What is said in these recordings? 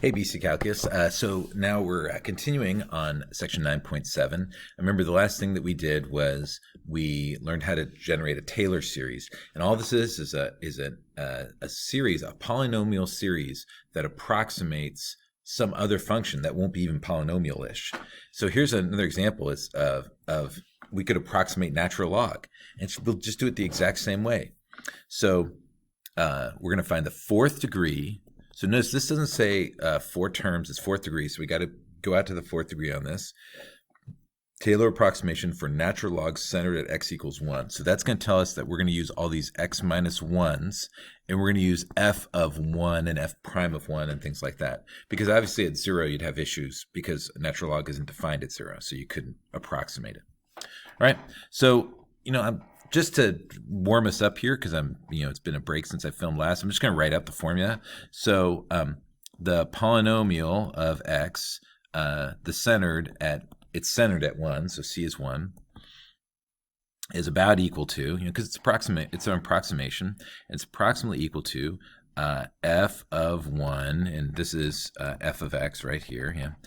Hey, BC Calculus. So now we're continuing on section 9.7. Remember, the last thing that we did was we learned how to generate a Taylor series, and all this is a series, a polynomial series that approximates some other function that won't be even polynomial-ish. So here's another example: is of we could approximate natural log, and we'll just do it the exact same way. So we're going to find the fourth degree. So notice this doesn't say 4 terms, it's fourth degree, so we got to go out to the fourth degree on this. Taylor approximation for natural logs centered at x equals 1. So that's going to tell us that we're going to use all these x minus 1s, and we're going to use f of 1 and f prime of 1 and things like that. Because obviously at 0 you'd have issues because natural log isn't defined at 0, so you couldn't approximate it. All right, so just to warm us up here, because it's been a break since I filmed last, I'm just going to write out the formula. So the polynomial of x, it's centered at 1, so c is 1, is about equal to, because it's an approximation, it's approximately equal to f of 1, and this is f of x right here,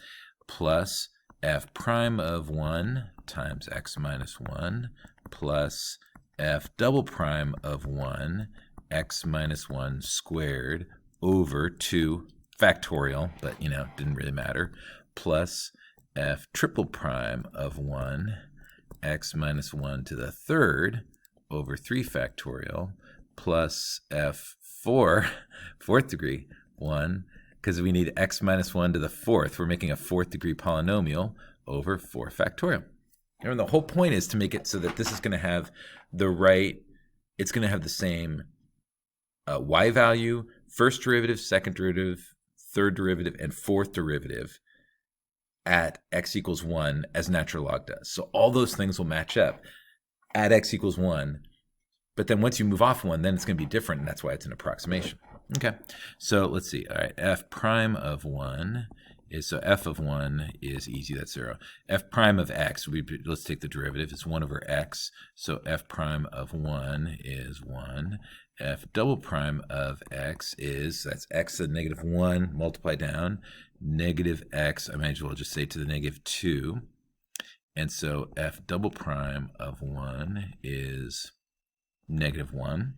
plus f prime of 1 times x minus 1 plus f double prime of 1 x minus 1 squared over 2 factorial, but didn't really matter, plus f triple prime of 1 x minus 1 to the third over 3 factorial plus f4 fourth degree 1, because we need x minus 1 to the fourth. We're making a fourth degree polynomial over 4 factorial. And the whole point is to make it so that this is going to have it's going to have the same y value, first derivative, second derivative, third derivative, and fourth derivative at x equals 1 as natural log does. So all those things will match up at x equals 1. But then once you move off 1, then it's going to be different, and that's why it's an approximation. Okay, so let's see. All right, f prime of 1 is, so f of 1 is easy, that's 0. F prime of x, let's take the derivative, it's 1 over x, so f prime of 1 is 1. F double prime of x is, that's x to the negative 1, multiply down, negative x, I might as well just say to the negative 2. And so f double prime of 1 is negative 1.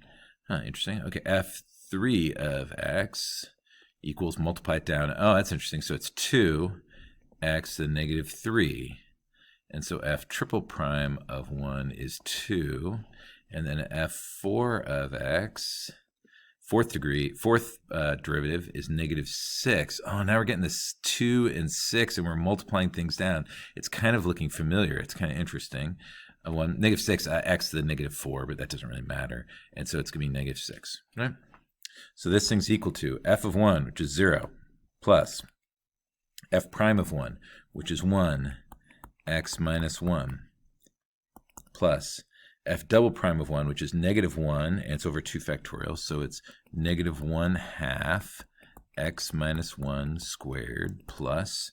Interesting. Okay, f3 of x equals, multiply it down. Oh, that's interesting. So it's 2x to the negative 3. And so f triple prime of 1 is 2. And then f4 of x, fourth derivative is negative 6. Oh, now we're getting this 2 and 6, and we're multiplying things down. It's kind of looking familiar. It's kind of interesting. Negative 6, x to the negative 4, but that doesn't really matter. And so it's going to be negative 6, right? So this thing's equal to f of 1, which is 0, plus f prime of 1, which is 1, x minus 1, plus f double prime of 1, which is negative 1, and it's over 2 factorial, so it's negative 1/2 x minus 1 squared plus,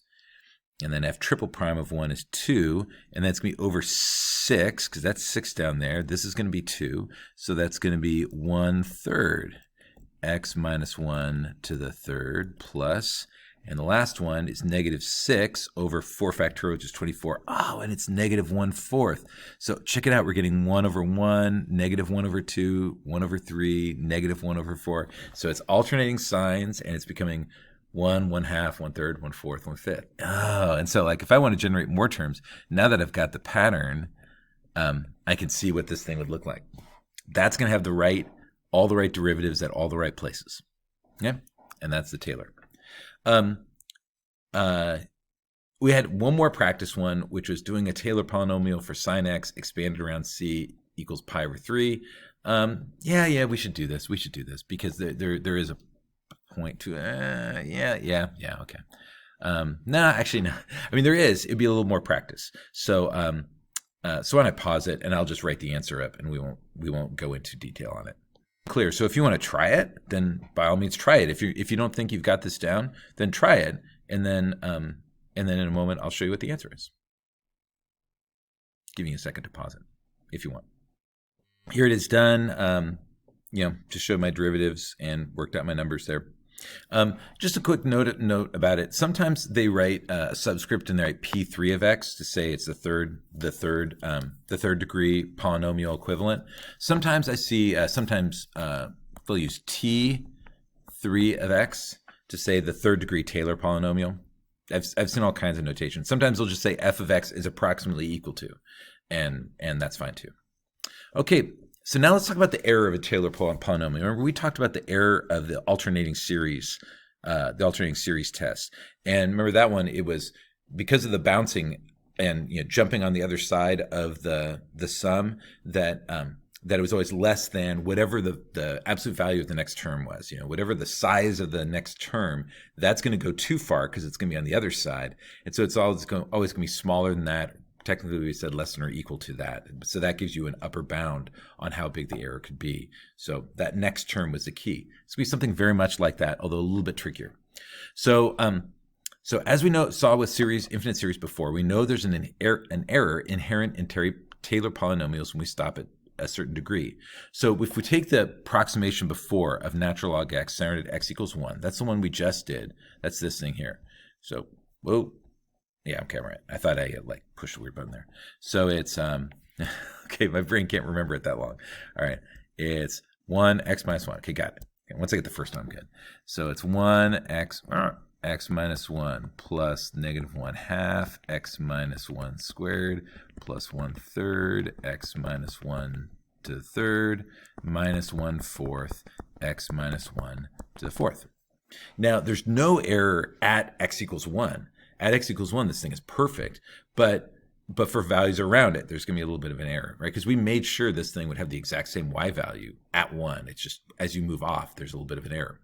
and then f triple prime of 1 is 2, and that's going to be over 6, because that's 6 down there. This is going to be 2, so that's going to be 1/3 x minus 1 to the third plus, and the last one is negative 6 over 4 factorial, which is 24. Oh, and it's negative 1/4. So check it out. We're getting 1 over 1, negative 1 over 2, 1 over 3, negative 1 over 4. So it's alternating signs, and it's becoming 1, 1/2, 1/3, 1/4, 1/5. Oh, and so if I want to generate more terms, now that I've got the pattern, I can see what this thing would look like. That's going to have all the right derivatives at all the right places. Yeah, and that's the Taylor. We had one more practice one, which was doing a Taylor polynomial for sine x expanded around c equals pi over 3. Yeah, we should do this. We should do this because there is a point to okay. No, actually no. I mean, there is. It'd be a little more practice. So why don't I pause it and I'll just write the answer up, and we won't go into detail on it. Clear. So if you want to try it, then by all means try it. If you don't think you've got this down, then try it, and then in a moment I'll show you what the answer is. Give me a second to pause it if you want. Here it is done. Just showed my derivatives and worked out my numbers there. Just a quick note about it. Sometimes they write a subscript and they write P3 of x to say it's the third degree polynomial equivalent. Sometimes I see they'll use T3 of x to say the third degree Taylor polynomial. I've seen all kinds of notation. Sometimes they'll just say f of x is approximately equal to, and that's fine too. Okay. So now let's talk about the error of a Taylor polynomial. Remember, we talked about the error of the alternating series test. And remember that one, it was because of the bouncing and jumping on the other side of the sum that it was always less than whatever the absolute value of the next term was. Whatever the size of the next term, that's going to go too far because it's going to be on the other side. And so it's always going to be smaller than that. Technically, we said less than or equal to that. So that gives you an upper bound on how big the error could be. So that next term was the key. It's going to be something very much like that, although a little bit trickier. So as we saw with infinite series before, we know there's an error inherent in Taylor polynomials when we stop at a certain degree. So if we take the approximation before of natural log x centered at x equals 1, that's the one we just did. That's this thing here. So, whoa. Yeah, okay, right. I thought I pushed a weird button there. So it's okay, my brain can't remember it that long. All right. It's 1x minus 1. Okay, got it. Okay, once I get the first one, I'm good. So it's 1x minus 1 plus negative 1/2 x minus 1 squared plus 1/3 x minus 1 to the third minus 1/4 x minus 1 to the fourth. Now, there's no error at x equals 1. At x equals 1, this thing is perfect, but for values around it, there's going to be a little bit of an error, right? Because we made sure this thing would have the exact same y value at 1. It's just as you move off, there's a little bit of an error.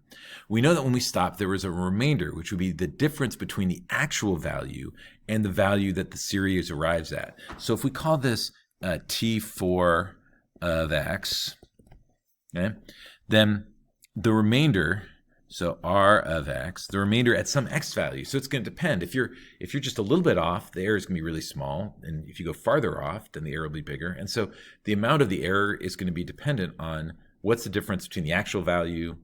We know that when we stop, there was a remainder, which would be the difference between the actual value and the value that the series arrives at. So if we call this T4 of x, okay, then the remainder, so r of x, the remainder at some x value. So it's going to depend. If you're just a little bit off, the error is going to be really small, and if you go farther off, then the error will be bigger. And so the amount of the error is going to be dependent on what's the difference between the actual value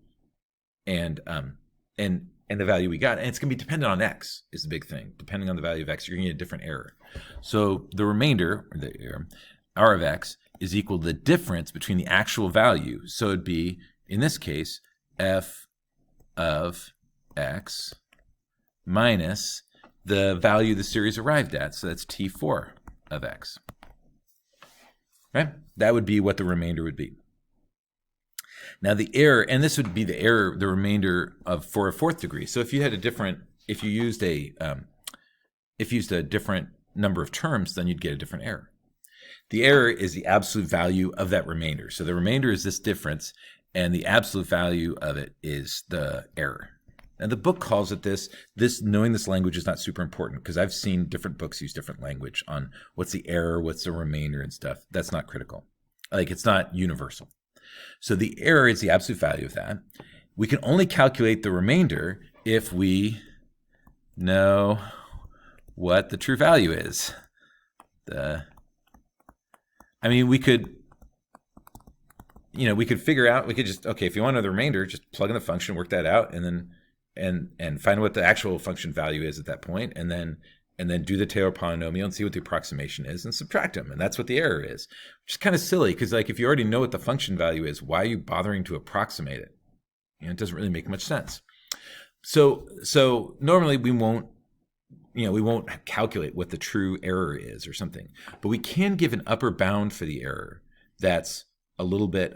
and the value we got. And it's going to be dependent on x is the big thing. Depending on the value of x, you're going to get a different error. So the remainder, or the error, r of x, is equal to the difference between the actual value. So it'd be, in this case, f of x minus the value the series arrived at. So that's T4 of x. Right? That would be what the remainder would be. Now the error, and this would be the error, the remainder for a fourth degree. So if you used a different number of terms, then you'd get a different error. The error is the absolute value of that remainder. So the remainder is this difference, and the absolute value of it is the error. And the book calls it this. Knowing this language is not super important because I've seen different books use different language on what's the error, what's the remainder and stuff. That's not critical. It's not universal. So the error is the absolute value of that. We can only calculate the remainder if we know what the true value is. We could figure out, if you want to know the remainder, just plug in the function, work that out, and then and find what the actual function value is at that point, and then do the Taylor polynomial and see what the approximation is and subtract them. And that's what the error is, which is kind of silly because if you already know what the function value is, why are you bothering to approximate it? It doesn't really make much sense. So normally we won't calculate what the true error is or something, but we can give an upper bound for the error that's a little bit,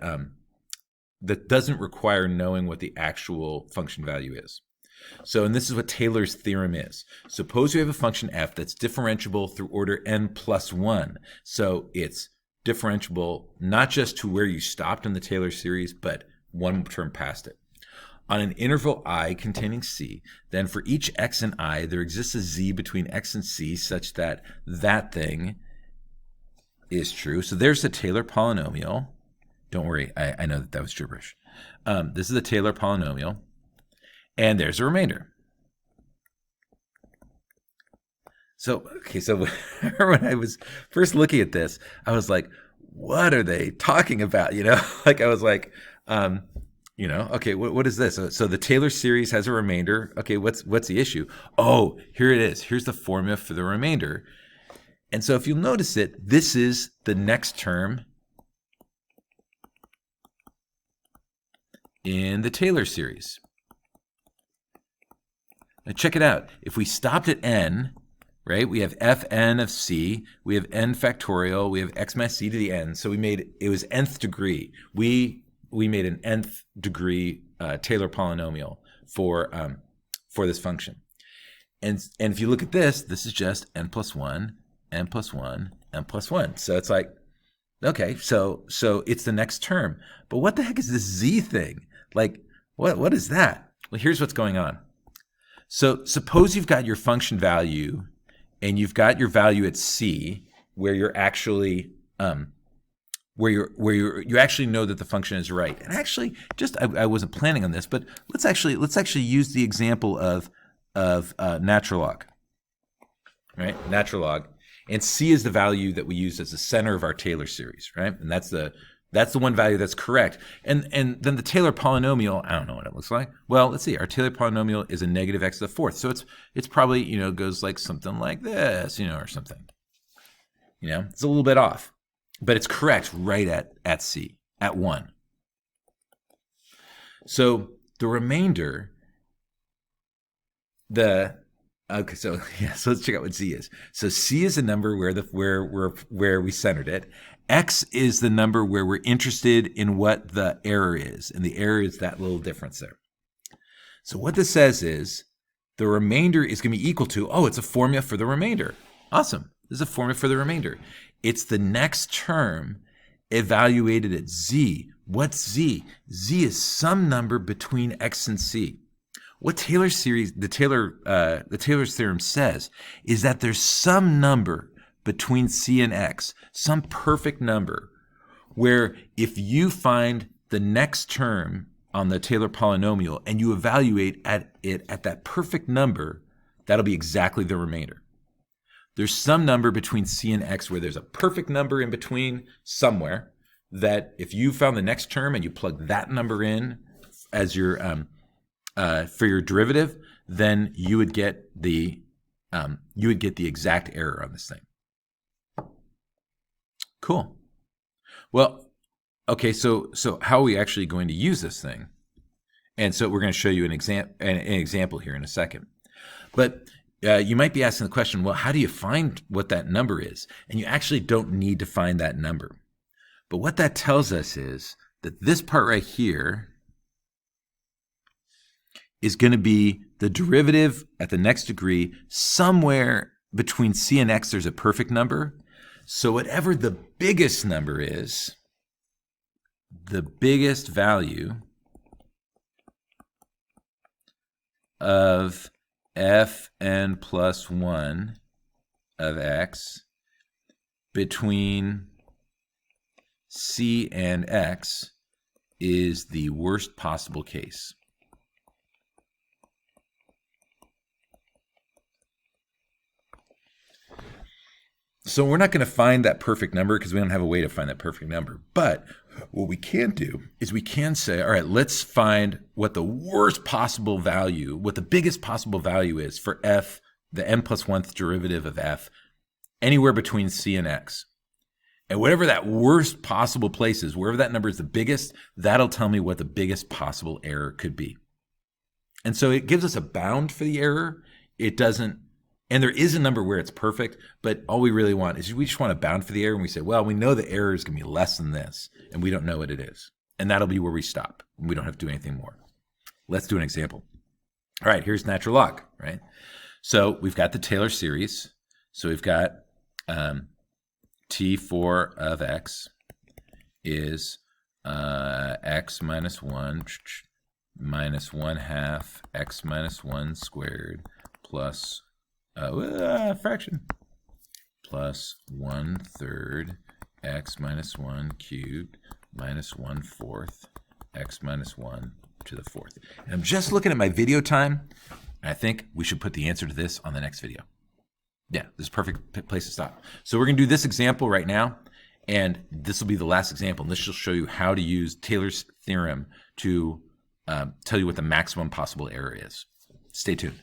that doesn't require knowing what the actual function value is. So, and this is what Taylor's theorem is. Suppose you have a function f that's differentiable through order n plus 1. So it's differentiable not just to where you stopped in the Taylor series, but one term past it. On an interval I containing c, then for each x and I, there exists a z between x and c such that that thing is true. So there's the Taylor polynomial. Don't worry, I know that was gibberish. This is the Taylor polynomial, and there's a remainder. So when I was first looking at this, I was like, what are they talking about? I was like, Okay, what is this? So the Taylor series has a remainder. Okay, what's the issue? Oh, here it is. Here's the formula for the remainder. And so if you'll notice it, this is the next term in the Taylor series. Now check it out. If we stopped at n, right, we have fn of c, we have n factorial, we have x minus c to the n. So it was nth degree. We made an nth degree Taylor polynomial for this function. And if you look at this is just n plus 1, n plus 1, n plus 1. So it's like, okay, so it's the next term. But what the heck is this z thing? Like, what is that? Well, here's what's going on. So suppose you've got your function value and you've got your value at c where you're actually you actually know that the function is right. And actually, I wasn't planning on this, but let's actually use the example of natural log, right? Natural log, and c is the value that we use as the center of our Taylor series, right? And that's the one value that's correct. And then the Taylor polynomial, I don't know what it looks like. Well, let's see. Our Taylor polynomial is a negative x to the fourth, so it's probably goes like something like this, or something. It's a little bit off. But it's correct right at c, at 1. So the remainder, so let's check out what c is. So c is a number where we centered it. X is the number where we're interested in what the error is, and the error is that little difference there. So what this says is the remainder is going to be equal to, it's a formula for the remainder. Awesome. This is a formula for the remainder. It's the next term evaluated at z. What's z? Z is some number between x and c. What Taylor's theorem says is that there's some number between c and x, some perfect number, where if you find the next term on the Taylor polynomial and you evaluate it at that perfect number, that'll be exactly the remainder. There's some number between c and x where there's a perfect number in between somewhere that if you found the next term and you plug that number in as your for your derivative, then you would get the exact error on this thing. Cool. Well, okay, so how are we actually going to use this thing? And so we're going to show you an example here in a second. But you might be asking the question, well, how do you find what that number is? And you actually don't need to find that number. But what that tells us is that this part right here is going to be the derivative at the next degree. Somewhere between c and x, there's a perfect number. So whatever the biggest number is, the biggest value of fn plus 1 of x between c and x is the worst possible case. So we're not going to find that perfect number because we don't have a way to find that perfect number. But what we can do is we can say, all right, let's find what the worst possible value, what the biggest possible value is for f, the n plus 1th derivative of f, anywhere between c and x. And whatever that worst possible place is, wherever that number is the biggest, that'll tell me what the biggest possible error could be. And so it gives us a bound for the error. It doesn't, and there is a number where it's perfect, but all we really want is we just want a bound for the error, and we say, well, we know the error is going to be less than this, and we don't know what it is. And that'll be where we stop. We don't have to do anything more. Let's do an example. All right, here's natural log, right? So we've got the Taylor series. So we've got T4 of x is x minus 1 minus 1/2 x minus 1 squared plus fraction plus 1/3 x minus 1 cubed minus 1/4 x minus 1 to the 4th. And I'm just looking at my video time, and I think we should put the answer to this on the next video. Yeah, this is a perfect place to stop. So we're going to do this example right now, and this will be the last example, and this will show you how to use Taylor's theorem to tell you what the maximum possible error is. Stay tuned.